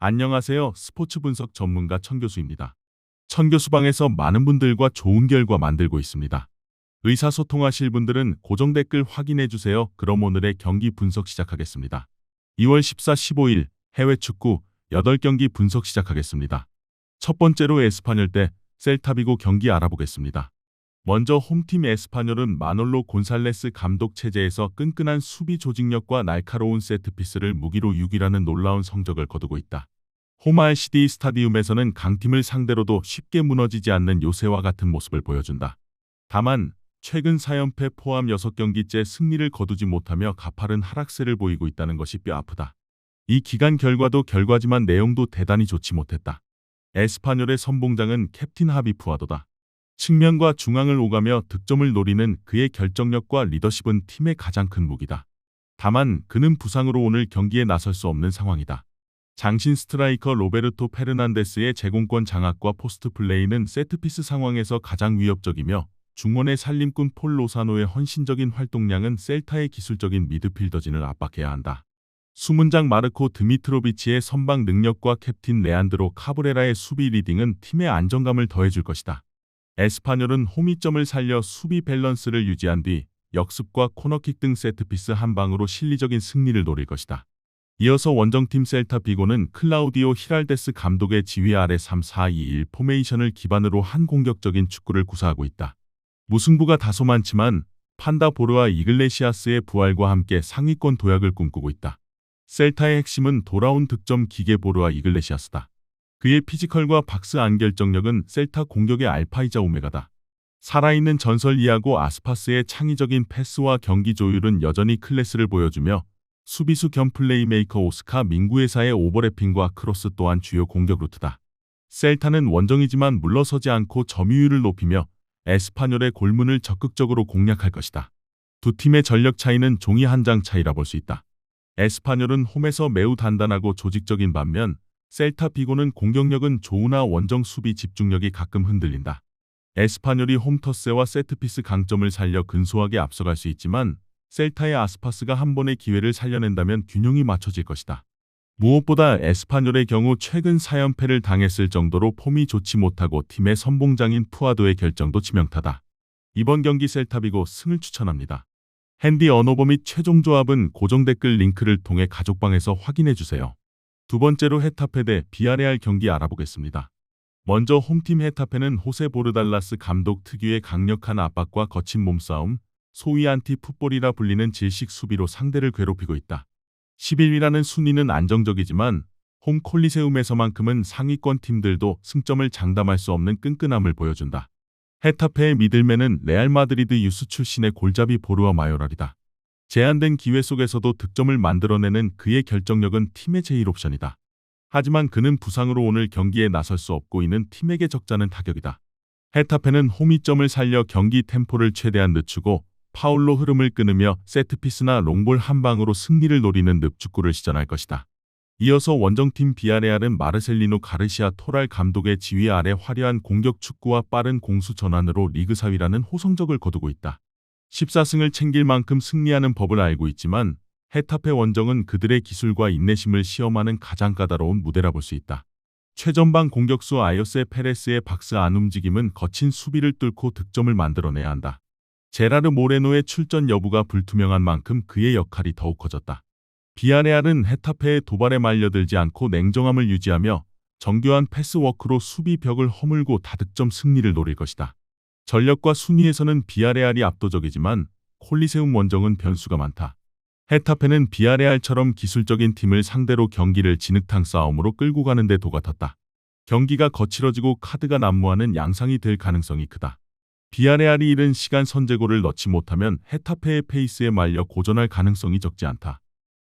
안녕하세요. 스포츠 분석 전문가 천교수입니다. 천교수방에서 많은 분들과 좋은 결과 만들고 있습니다. 의사소통하실 분들은 고정 댓글 확인해 주세요. 그럼 오늘의 경기 분석 시작하겠습니다. 2월 14, 15일 해외 축구 8경기 분석 시작하겠습니다. 첫 번째로 에스파뇰 대 셀타비고 경기 알아보겠습니다. 먼저 홈팀 에스파뇰은 마놀로 곤살레스 감독 체제에서 끈끈한 수비 조직력과 날카로운 세트피스를 무기로 6위라는 놀라운 성적을 거두고 있다. 홈 RCD 스타디움에서는 강팀을 상대로도 쉽게 무너지지 않는 요새와 같은 모습을 보여준다. 다만 최근 4연패 포함 6경기째 승리를 거두지 못하며 가파른 하락세를 보이고 있다는 것이 뼈 아프다. 이 기간 결과도 결과지만 내용도 대단히 좋지 못했다. 에스파뇰의 선봉장은 캡틴 하비 푸아도다. 측면과 중앙을 오가며 득점을 노리는 그의 결정력과 리더십은 팀의 가장 큰 무기다. 다만 그는 부상으로 오늘 경기에 나설 수 없는 상황이다. 장신 스트라이커 로베르토 페르난데스의 제공권 장악과 포스트 플레이는 세트피스 상황에서 가장 위협적이며 중원의 살림꾼 폴 로사노의 헌신적인 활동량은 셀타의 기술적인 미드필더진을 압박해야 한다. 수문장 마르코 드미트로비치의 선방 능력과 캡틴 레안드로 카브레라의 수비 리딩은 팀의 안정감을 더해줄 것이다. 에스파뇰은 홈이점을 살려 수비 밸런스를 유지한 뒤 역습과 코너킥 등 세트피스 한 방으로 실리적인 승리를 노릴 것이다. 이어서 원정팀 셀타 비고는 클라우디오 히랄데스 감독의 지휘 아래 3-4-2-1 포메이션을 기반으로 한 공격적인 축구를 구사하고 있다. 무승부가 다소 많지만 판다 보르와 이글레시아스의 부활과 함께 상위권 도약을 꿈꾸고 있다. 셀타의 핵심은 돌아온 득점 기계 보르와 이글레시아스다. 그의 피지컬과 박스 안 결정력은 셀타 공격의 알파이자 오메가다. 살아있는 전설 이아고 아스파스의 창의적인 패스와 경기 조율은 여전히 클래스를 보여주며 수비수 겸 플레이메이커 오스카 민구에사의 오버래핑과 크로스 또한 주요 공격 루트다. 셀타는 원정이지만 물러서지 않고 점유율을 높이며 에스파뇰의 골문을 적극적으로 공략할 것이다. 두 팀의 전력 차이는 종이 한 장 차이라 볼 수 있다. 에스파뇰은 홈에서 매우 단단하고 조직적인 반면 셀타 비고는 공격력은 좋으나 원정 수비 집중력이 가끔 흔들린다. 에스파뇰이 홈터스와 세트피스 강점을 살려 근소하게 앞서갈 수 있지만 셀타의 아스파스가 한 번의 기회를 살려낸다면 균형이 맞춰질 것이다. 무엇보다 에스파뇰의 경우 최근 4연패를 당했을 정도로 폼이 좋지 못하고 팀의 선봉장인 푸아도의 결정도 치명타다. 이번 경기 셀타비고 승을 추천합니다. 핸디 언어버 및 최종 조합은 고정 댓글 링크를 통해 가족방에서 확인해주세요. 두 번째로 헤타페 대 비아레알 경기 알아보겠습니다. 먼저 홈팀 헤타페는 호세 보르달라스 감독 특유의 강력한 압박과 거친 몸싸움, 소위 안티풋볼이라 불리는 질식 수비로 상대를 괴롭히고 있다. 11위라는 순위는 안정적이지만 홈 콜리세움에서만큼은 상위권 팀들도 승점을 장담할 수 없는 끈끈함을 보여준다. 헤타페의 미들맨은 레알 마드리드 유스 출신의 골잡이 보르와 마요랄이다. 제한된 기회 속에서도 득점을 만들어내는 그의 결정력은 팀의 제1옵션이다. 하지만 그는 부상으로 오늘 경기에 나설 수 없고 이는 팀에게 적잖은 타격이다. 헤타페는 홈이점을 살려 경기 템포를 최대한 늦추고 파울로 흐름을 끊으며 세트피스나 롱볼 한 방으로 승리를 노리는 늪축구를 시전할 것이다. 이어서 원정팀 비아레알은 마르셀리노 가르시아 토랄 감독의 지휘 아래 화려한 공격 축구와 빠른 공수 전환으로 리그 4위라는 호성적을 거두고 있다. 14승을 챙길 만큼 승리하는 법을 알고 있지만 헤타페 원정은 그들의 기술과 인내심을 시험하는 가장 까다로운 무대라 볼 수 있다. 최전방 공격수 아요세 페레스의 박스 안 움직임은 거친 수비를 뚫고 득점을 만들어내야 한다. 제라르 모레노의 출전 여부가 불투명한 만큼 그의 역할이 더욱 커졌다. 비아레알은 헤타페의 도발에 말려들지 않고 냉정함을 유지하며 정교한 패스워크로 수비 벽을 허물고 다득점 승리를 노릴 것이다. 전력과 순위에서는 비아레알이 압도적이지만 콜리세움 원정은 변수가 많다. 헤타페는 비아레알처럼 기술적인 팀을 상대로 경기를 진흙탕 싸움으로 끌고 가는 데 도같았다. 경기가 거칠어지고 카드가 난무하는 양상이 될 가능성이 크다. 비아레알이 이른 시간 선제골을 넣지 못하면 헤타페의 페이스에 말려 고전할 가능성이 적지 않다.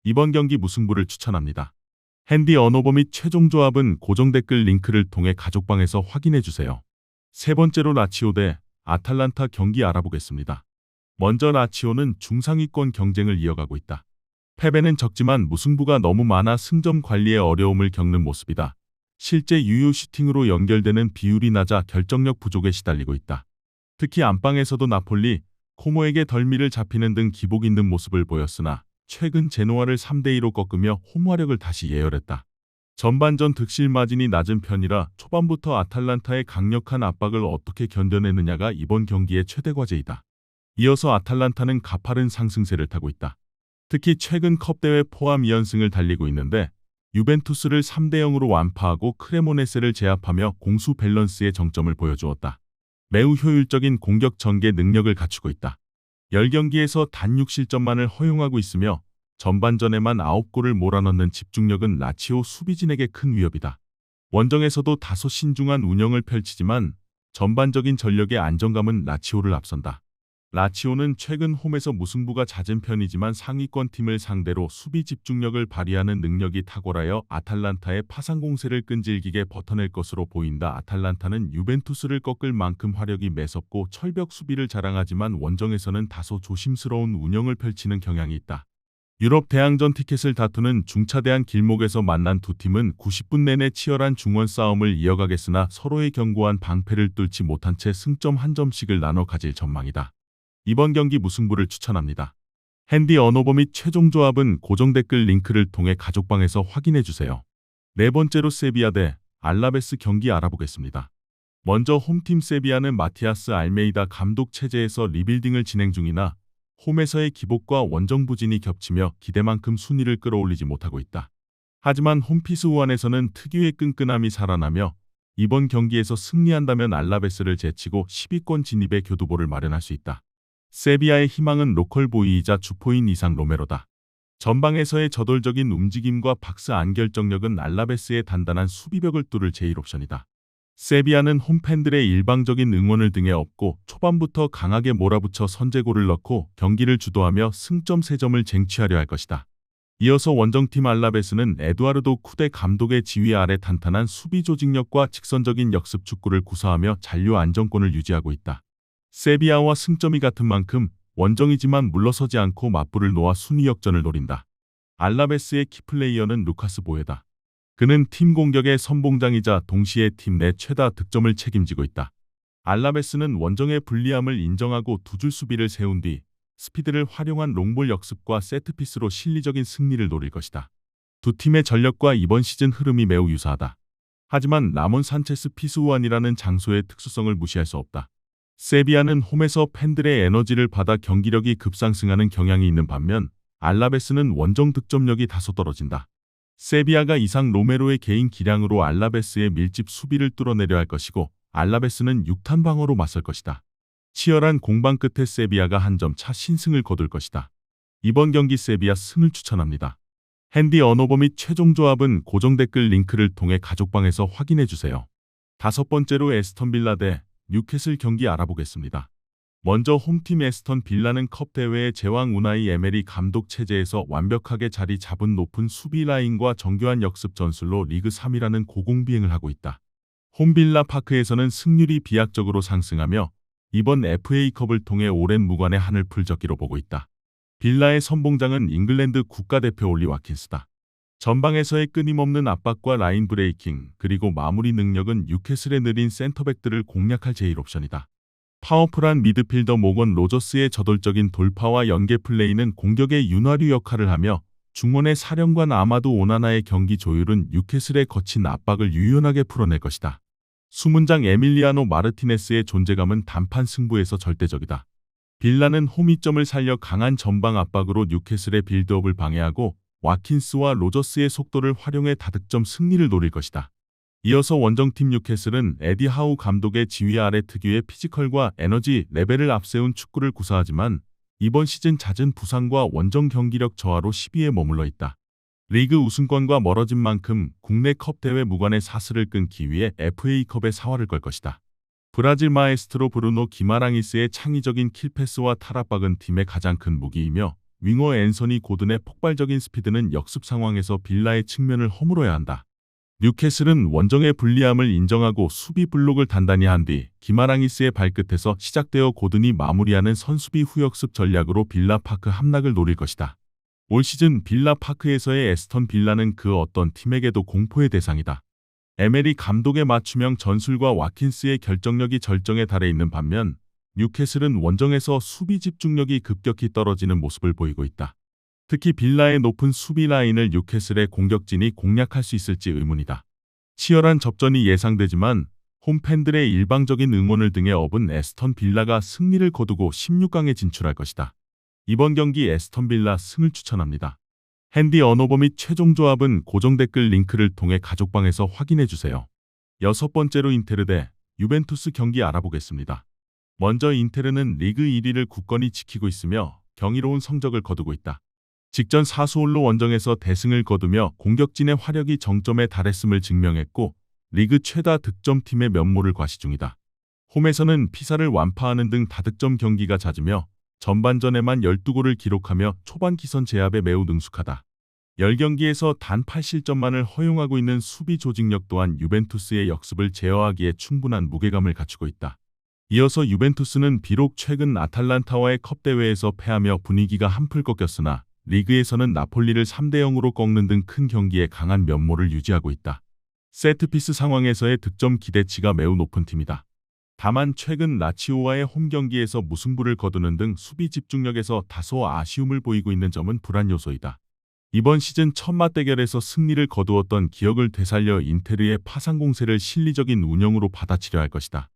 이번 경기 무승부를 추천합니다. 핸디 언어버 및 최종 조합은 고정 댓글 링크를 통해 가족방에서 확인해주세요. 세 번째로 라치오 대 아탈란타 경기 알아보겠습니다. 먼저 라치오는 중상위권 경쟁을 이어가고 있다. 패배는 적지만 무승부가 너무 많아 승점 관리에 어려움을 겪는 모습이다. 실제 유효 슈팅으로 연결되는 비율이 낮아 결정력 부족에 시달리고 있다. 특히 안방에서도 나폴리, 코모에게 덜미를 잡히는 등 기복 있는 모습을 보였으나 최근 제노아를 3-2로 꺾으며 홈화력을 다시 예열했다. 전반전 득실 마진이 낮은 편이라 초반부터 아탈란타의 강력한 압박을 어떻게 견뎌내느냐가 이번 경기의 최대 과제이다. 이어서 아탈란타는 가파른 상승세를 타고 있다. 특히 최근 컵대회 포함 2연승을 달리고 있는데 유벤투스를 3대 0으로 완파하고 크레모네세를 제압하며 공수 밸런스의 정점을 보여주었다. 매우 효율적인 공격 전개 능력을 갖추고 있다. 10경기에서 단 6실점만을 허용하고 있으며 전반전에만 9골을 몰아넣는 집중력은 라치오 수비진에게 큰 위협이다. 원정에서도 다소 신중한 운영을 펼치지만 전반적인 전력의 안정감은 라치오를 앞선다. 라치오는 최근 홈에서 무승부가 잦은 편이지만 상위권 팀을 상대로 수비 집중력을 발휘하는 능력이 탁월하여 아탈란타의 파상 공세를 끈질기게 버텨낼 것으로 보인다. 아탈란타는 유벤투스를 꺾을 만큼 화력이 매섭고 철벽 수비를 자랑하지만 원정에서는 다소 조심스러운 운영을 펼치는 경향이 있다. 유럽 대항전 티켓을 다투는 중차대한 길목에서 만난 두 팀은 90분 내내 치열한 중원 싸움을 이어가겠으나 서로의 견고한 방패를 뚫지 못한 채 승점 한 점씩을 나눠 가질 전망이다. 이번 경기 무승부를 추천합니다. 핸디 언어버 및 최종 조합은 고정 댓글 링크를 통해 가족방에서 확인해주세요. 네 번째로 세비야 대 알라베스 경기 알아보겠습니다. 먼저 홈팀 세비야는 마티아스 알메이다 감독 체제에서 리빌딩을 진행 중이나 홈에서의 기복과 원정 부진이 겹치며 기대만큼 순위를 끌어올리지 못하고 있다. 하지만 홈피스 우한에서는 특유의 끈끈함이 살아나며 이번 경기에서 승리한다면 알라베스를 제치고 10위권 진입의 교두보를 마련할 수 있다. 세비야의 희망은 로컬 보이이자 주포인 이상 로메로다. 전방에서의 저돌적인 움직임과 박스 안결정력은 알라베스의 단단한 수비벽을 뚫을 제1옵션이다. 세비야는 홈팬들의 일방적인 응원을 등에 업고 초반부터 강하게 몰아붙여 선제골을 넣고 경기를 주도하며 승점 3점을 쟁취하려 할 것이다. 이어서 원정팀 알라베스는 에두아르도 쿠데 감독의 지휘 아래 탄탄한 수비 조직력과 직선적인 역습 축구를 구사하며 잔류 안정권을 유지하고 있다. 세비야와 승점이 같은 만큼 원정이지만 물러서지 않고 맞불을 놓아 순위 역전을 노린다. 알라베스의 키플레이어는 루카스 보에다. 그는 팀 공격의 선봉장이자 동시에 팀 내 최다 득점을 책임지고 있다. 알라베스는 원정의 불리함을 인정하고 두 줄 수비를 세운 뒤 스피드를 활용한 롱볼 역습과 세트피스로 실리적인 승리를 노릴 것이다. 두 팀의 전력과 이번 시즌 흐름이 매우 유사하다. 하지만 라몬 산체스 피스우안이라는 장소의 특수성을 무시할 수 없다. 세비야는 홈에서 팬들의 에너지를 받아 경기력이 급상승하는 경향이 있는 반면 알라베스는 원정 득점력이 다소 떨어진다. 세비야가 이상 로메로의 개인 기량으로 알라베스의 밀집 수비를 뚫어내려 할 것이고 알라베스는 6탄 방어로 맞설 것이다. 치열한 공방 끝에 세비야가 한 점 차 신승을 거둘 것이다. 이번 경기 세비야 승을 추천합니다. 핸디 언어버 및 최종 조합은 고정 댓글 링크를 통해 가족방에서 확인해주세요. 다섯 번째로 에스턴 빌라 대 뉴캐슬 경기 알아보겠습니다. 먼저 홈팀 에스턴 빌라는 컵 대회의 제왕 우나이 에메리 감독 체제에서 완벽하게 자리 잡은 높은 수비 라인과 정교한 역습 전술로 리그 3위라는 고공비행을 하고 있다. 홈빌라 파크에서는 승률이 비약적으로 상승하며 이번 FA컵을 통해 오랜 무관의 한을 풀적기로 보고 있다. 빌라의 선봉장은 잉글랜드 국가대표 올리 와킨스다. 전방에서의 끊임없는 압박과 라인 브레이킹 그리고 마무리 능력은 뉴캐슬의 느린 센터백들을 공략할 제1옵션이다. 파워풀한 미드필더 모건 로저스의 저돌적인 돌파와 연계 플레이는 공격의 윤활유 역할을 하며 중원의 사령관 아마도 오나나의 경기 조율은 뉴캐슬의 거친 압박을 유연하게 풀어낼 것이다. 수문장 에밀리아노 마르티네스의 존재감은 단판 승부에서 절대적이다. 빌라는 홈이점을 살려 강한 전방 압박으로 뉴캐슬의 빌드업을 방해하고 와킨스와 로저스의 속도를 활용해 다득점 승리를 노릴 것이다. 이어서 원정팀 뉴캐슬은 에디 하우 감독의 지휘 아래 특유의 피지컬과 에너지 레벨을 앞세운 축구를 구사하지만 이번 시즌 잦은 부상과 원정 경기력 저하로 10위에 머물러 있다. 리그 우승권과 멀어진 만큼 국내 컵 대회 무관의 사슬을 끊기 위해 FA컵에 사활을 걸 것이다. 브라질 마에스트로 브루노 기마랑이스의 창의적인 킬패스와 탈압박은 팀의 가장 큰 무기이며 윙어 앤서니 고든의 폭발적인 스피드는 역습 상황에서 빌라의 측면을 허물어야 한다. 뉴캐슬은 원정의 불리함을 인정하고 수비 블록을 단단히 한 뒤 기마랑이스의 발끝에서 시작되어 고든이 마무리하는 선수비 후역습 전략으로 빌라 파크 함락을 노릴 것이다. 올 시즌 빌라 파크에서의 에스턴 빌라는 그 어떤 팀에게도 공포의 대상이다. 에메리 감독의 맞춤형 전술과 와킨스의 결정력이 절정에 달해 있는 반면 뉴캐슬은 원정에서 수비 집중력이 급격히 떨어지는 모습을 보이고 있다. 특히 빌라의 높은 수비 라인을 뉴캐슬의 공격진이 공략할 수 있을지 의문이다. 치열한 접전이 예상되지만 홈팬들의 일방적인 응원을 등에 업은 에스턴 빌라가 승리를 거두고 16강에 진출할 것이다. 이번 경기 에스턴 빌라 승을 추천합니다. 핸디 언어버 및 최종 조합은 고정 댓글 링크를 통해 가족방에서 확인해주세요. 여섯 번째로 인테르 대 유벤투스 경기 알아보겠습니다. 먼저 인테르는 리그 1위를 굳건히 지키고 있으며 경이로운 성적을 거두고 있다. 직전 4수홀로 원정에서 대승을 거두며 공격진의 화력이 정점에 달했음을 증명했고 리그 최다 득점팀의 면모를 과시 중이다. 홈에서는 피사를 완파하는 등 다득점 경기가 잦으며 전반전에만 12골을 기록하며 초반 기선 제압에 매우 능숙하다. 10경기에서 단 8실점만을 허용하고 있는 수비 조직력 또한 유벤투스의 역습을 제어하기에 충분한 무게감을 갖추고 있다. 이어서 유벤투스는 비록 최근 아탈란타와의 컵대회에서 패하며 분위기가 한풀 꺾였으나 리그에서는 나폴리를 3대0으로 꺾는 등 큰 경기에 강한 면모를 유지하고 있다. 세트피스 상황에서의 득점 기대치가 매우 높은 팀이다. 다만 최근 라치오와의 홈 경기에서 무승부를 거두는 등 수비 집중력에서 다소 아쉬움을 보이고 있는 점은 불안 요소이다. 이번 시즌 첫 맞대결에서 승리를 거두었던 기억을 되살려 인테르의 파상 공세를 실리적인 운영으로 받아치려 할 것이다.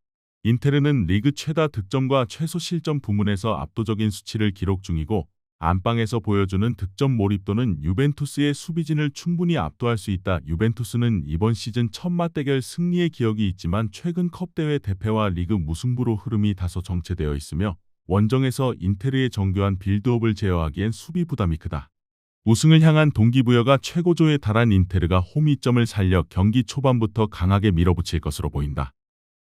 인테르는 리그 최다 득점과 최소 실점 부문에서 압도적인 수치를 기록 중이고 안방에서 보여주는 득점 몰입도는 유벤투스의 수비진을 충분히 압도할 수 있다. 유벤투스는 이번 시즌 첫 맞대결 승리의 기억이 있지만 최근 컵대회 대패와 리그 무승부로 흐름이 다소 정체되어 있으며 원정에서 인테르의 정교한 빌드업을 제어하기엔 수비 부담이 크다. 우승을 향한 동기부여가 최고조에 달한 인테르가 홈 이점을 살려 경기 초반부터 강하게 밀어붙일 것으로 보인다.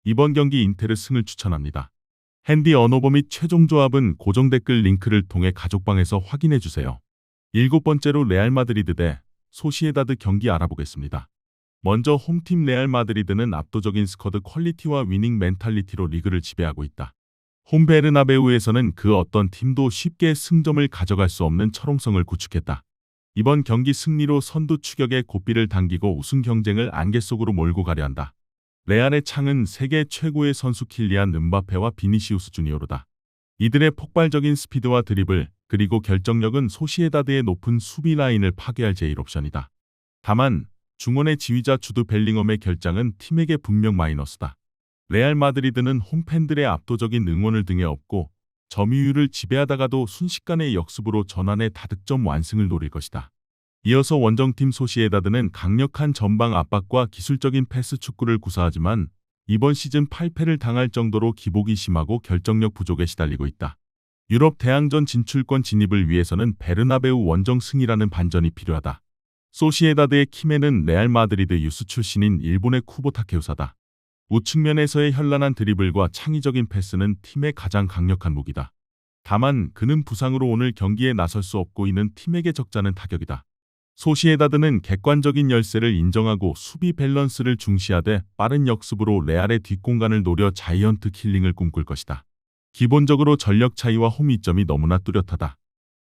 이번 경기 인테르 승을 추천합니다. 핸디 언어버 및 최종 조합은 고정 댓글 링크를 통해 가족방에서 확인해주세요. 일곱 번째로 레알 마드리드 대 소시에다드 경기 알아보겠습니다. 먼저 홈팀 레알 마드리드는 압도적인 스쿼드 퀄리티와 위닝 멘탈리티로 리그를 지배하고 있다. 홈 베르나베우에서는 그 어떤 팀도 쉽게 승점을 가져갈 수 없는 철옹성을 구축했다. 이번 경기 승리로 선두 추격의 고삐를 당기고 우승 경쟁을 안개 속으로 몰고 가려 한다. 레알의 창은 세계 최고의 선수 킬리안 음바페와 비니시우스 주니어로다. 이들의 폭발적인 스피드와 드리블 그리고 결정력은 소시에다드의 높은 수비 라인을 파괴할 제1옵션이다. 다만 중원의 지휘자 주드 벨링엄의 결장은 팀에게 분명 마이너스다. 레알 마드리드는 홈팬들의 압도적인 응원을 등에 업고 점유율을 지배하다가도 순식간의 역습으로 전환해 다득점 완승을 노릴 것이다. 이어서 원정팀 소시에다드는 강력한 전방 압박과 기술적인 패스 축구를 구사하지만 이번 시즌 8패를 당할 정도로 기복이 심하고 결정력 부족에 시달리고 있다. 유럽 대항전 진출권 진입을 위해서는 베르나베우 원정 승이라는 반전이 필요하다. 소시에다드의 키맨은 레알 마드리드 유스 출신인 일본의 쿠보 타케우사다. 우측면에서의 현란한 드리블과 창의적인 패스는 팀의 가장 강력한 무기다. 다만 그는 부상으로 오늘 경기에 나설 수 없고 이는 팀에게 적잖은 타격이다. 소시에다드는 객관적인 열세를 인정하고 수비 밸런스를 중시하되 빠른 역습으로 레알의 뒷공간을 노려 자이언트 킬링을 꿈꿀 것이다. 기본적으로 전력 차이와 홈 이점이 너무나 뚜렷하다.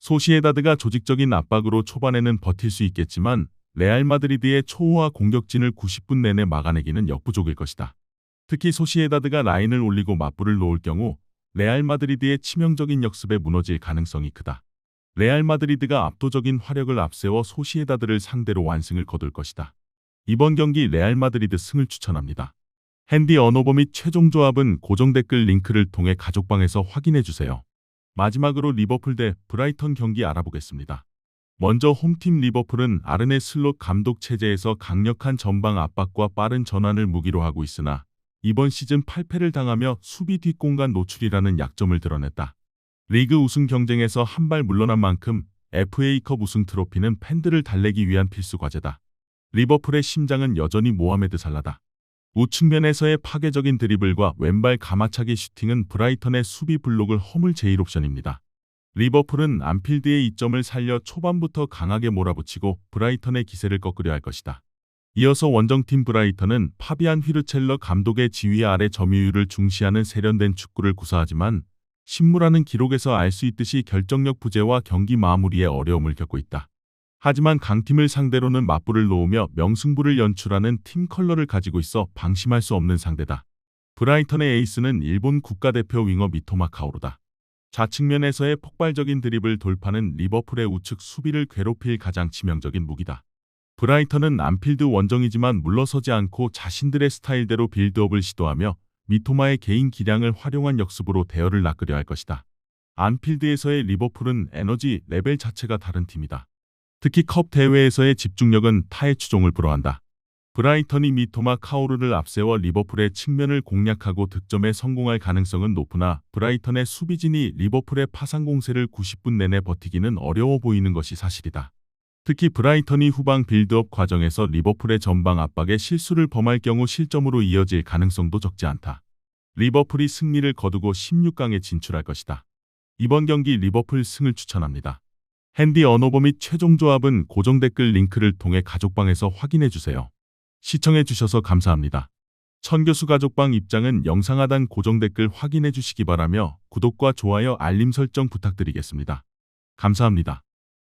소시에다드가 조직적인 압박으로 초반에는 버틸 수 있겠지만 레알 마드리드의 초호화 공격진을 90분 내내 막아내기는 역부족일 것이다. 특히 소시에다드가 라인을 올리고 맞불을 놓을 경우 레알 마드리드의 치명적인 역습에 무너질 가능성이 크다. 레알 마드리드가 압도적인 화력을 앞세워 소시에다드를 상대로 완승을 거둘 것이다. 이번 경기 레알 마드리드 승을 추천합니다. 핸디 언어버 및 최종 조합은 고정 댓글 링크를 통해 가족방에서 확인해주세요. 마지막으로 리버풀 대 브라이턴 경기 알아보겠습니다. 먼저 홈팀 리버풀은 아르네 슬롯 감독 체제에서 강력한 전방 압박과 빠른 전환을 무기로 하고 있으나 이번 시즌 8패를 당하며 수비 뒷공간 노출이라는 약점을 드러냈다. 리그 우승 경쟁에서 한 발 물러난 만큼 FA컵 우승 트로피는 팬들을 달래기 위한 필수 과제다. 리버풀의 심장은 여전히 모하메드 살라다. 우측면에서의 파괴적인 드리블과 왼발 가마차기 슈팅은 브라이턴의 수비 블록을 허물 제1옵션입니다. 리버풀은 안필드의 이점을 살려 초반부터 강하게 몰아붙이고 브라이턴의 기세를 꺾으려 할 것이다. 이어서 원정팀 브라이턴은 파비안 휘르첼러 감독의 지휘 아래 점유율을 중시하는 세련된 축구를 구사하지만 신무라는 기록에서 알 수 있듯이 결정력 부재와 경기 마무리에 어려움을 겪고 있다. 하지만 강팀을 상대로는 맞불을 놓으며 명승부를 연출하는 팀 컬러를 가지고 있어 방심할 수 없는 상대다. 브라이턴의 에이스는 일본 국가대표 윙어 미토마 카오루다. 좌측면에서의 폭발적인 드리블 돌파는 리버풀의 우측 수비를 괴롭힐 가장 치명적인 무기다. 브라이턴은 안필드 원정이지만 물러서지 않고 자신들의 스타일대로 빌드업을 시도하며 미토마의 개인 기량을 활용한 역습으로 대열을 낚으려 할 것이다. 안필드에서의 리버풀은 에너지 레벨 자체가 다른 팀이다. 특히 컵 대회에서의 집중력은 타의 추종을 불허한다. 브라이턴이 미토마 카오르를 앞세워 리버풀의 측면을 공략하고 득점에 성공할 가능성은 높으나 브라이턴의 수비진이 리버풀의 파상 공세를 90분 내내 버티기는 어려워 보이는 것이 사실이다. 특히 브라이턴이 후방 빌드업 과정에서 리버풀의 전방 압박에 실수를 범할 경우 실점으로 이어질 가능성도 적지 않다. 리버풀이 승리를 거두고 16강에 진출할 것이다. 이번 경기 리버풀 승을 추천합니다. 핸디 언어버 및 최종 조합은 고정 댓글 링크를 통해 가족방에서 확인해 주세요. 시청해 주셔서 감사합니다. 천교수 가족방 입장은 영상 하단 고정 댓글 확인해 주시기 바라며 구독과 좋아요 알림 설정 부탁드리겠습니다. 감사합니다.